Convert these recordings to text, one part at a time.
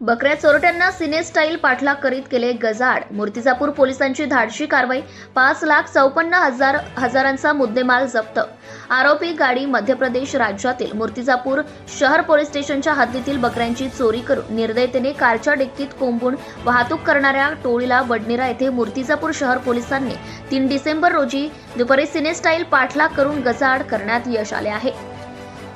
बकऱ्या चोरट्यांना सिने स्टाईल पाठलाग करीत केले गजाआड. मूर्तिजापूर पोलिसांची धाडसी कारवाई. 5,54,000 मुद्देमाल जप्त. आरोपी गाडी मध्य प्रदेश राज्यातील मूर्तिजापूर शहर पोलीस स्टेशनच्या हद्दीतील बकऱ्यांची चोरी करून निर्दयतेने कारच्या डिक्कीत कोंबून वाहतूक करणाऱ्या टोळीला वडनेरा येथे मूर्तिजापूर शहर पोलिसांनी 3 डिसेंबर रोजी दुपारी सिने स्टाईल पाठलाग करून गजाआड करण्यात यश आले आहे.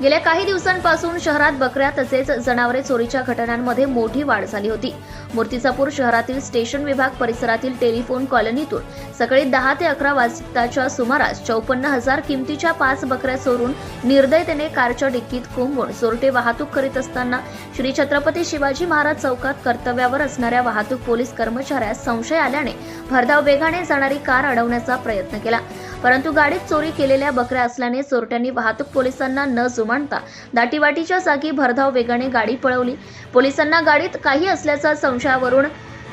गेल्या काही दिवसांपासून शहरात बकऱ्या तसेच जनावरे चोरीच्या घटनांमध्ये मोठी वाढ झाली होती. मूर्तिजापूर शहरातील स्टेशन विभाग परिसरातील टेलिफोन कॉलनीतून सकाळी 10 ते 11 वाजताच्या सुमारास 54,000 किमतीच्या 5 बकऱ्या चोरून निर्दयतेने कारच्या डिक्कीत कोंबून चोरटे वाहतूक करीत असताना श्री छत्रपती शिवाजी महाराज चौकात कर्तव्यावर असणाऱ्या वाहतूक पोलीस कर्मचाऱ्यास संशय आल्याने भरधाव वेगाने जाणारी कार अडवण्याचा प्रयत्न केला. परंतु गाडीत चोरी केलेल्या बकऱ्या असल्याने चोरट्यांनी वाहतूक पोलिसांना न जुमानता दाटीवाटीच्या जागी भरधाव वेगाने गाडी पळवली. पोलिसांना गाडीत काही असल्याच्या संशयावरून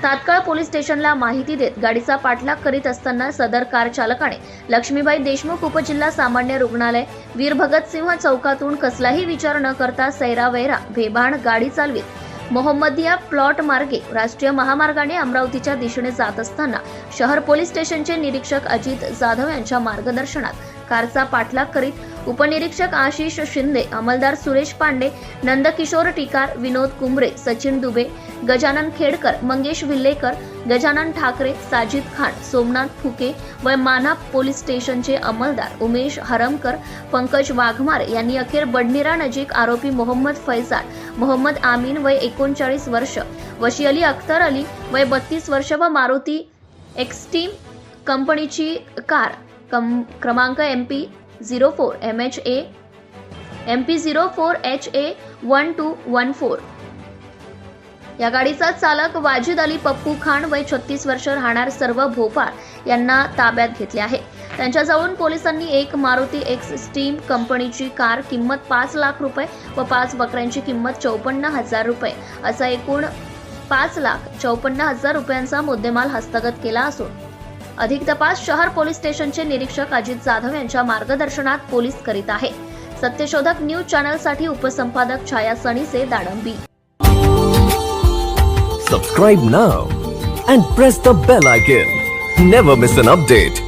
तात्काळ पोलीस स्टेशनला माहिती देत गाडीचा पाठलाग करीत असताना सदर कार चालकाने लक्ष्मीबाई देशमुख उपजिल्हा सामान्य रुग्णालय वीर भगतसिंह चौकातून कसलाही विचार न करता सैरावैरा भेबाण गाडी चालवीत मोहम्मदिया प्लॉट मार्गे राष्ट्रीय महामार्गाने अमरावतीच्या दिशेने जात असताना शहर पोलीस स्टेशनचे निरीक्षक अजित जाधव यांच्या मार्गदर्शनात कारचा पाठलाग करीत उपनिरीक्षक आशिष शिंदे, अंमलदार सुरेश पांडे, नंदकिशोर टिकार, विनोद कुंबरे, सचिन दुबे, गजानन खेडकर, मंगेश विल्लेकर, गजानन ठाकरे, साजिद खान, सोमनाथ फुके व माना पोलीस स्टेशनचे अंमलदार उमेश हरमकर, पंकज वाघमारे यांनी अखेर बडनेरा नजीक आरोपी मोहम्मद फैजान, मोहम्मद आमीन वय 39 वर्ष, वशी अली अख्तर अली वय 32 वर्ष व मारुती एक्स्ट्रीम कंपनीची कार क्रमांक MP04 MHA MP04 HA1214 या गाडीचा चालक वाजिद अली पप्पू खान वय 36 वर्ष राहणार सर्व भोपाळ यांना ताब्यात घेतले आहे. त्यांच्याजवळून पोलिसांनी एक मारुती एक्स्ट्रीम कंपनीची कार किंमत 5 लाख रुपये व 5 बकऱ्यांची किंमत 54,000 रुपये असा एकूण 5,54,000 रुपयांचा मुद्देमाल हस्तगत केला असून अधिक तपास शहर पोलीस स्टेशनचे निरीक्षक अजित जाधव यांच्या मार्गदर्शनात पोलीस करीत आहे. सत्यशोधक न्यूज चॅनलसाठी उपसंपादक Chhaya Sanise, Dadambi. Subscribe now and press the bell icon. Never miss an update.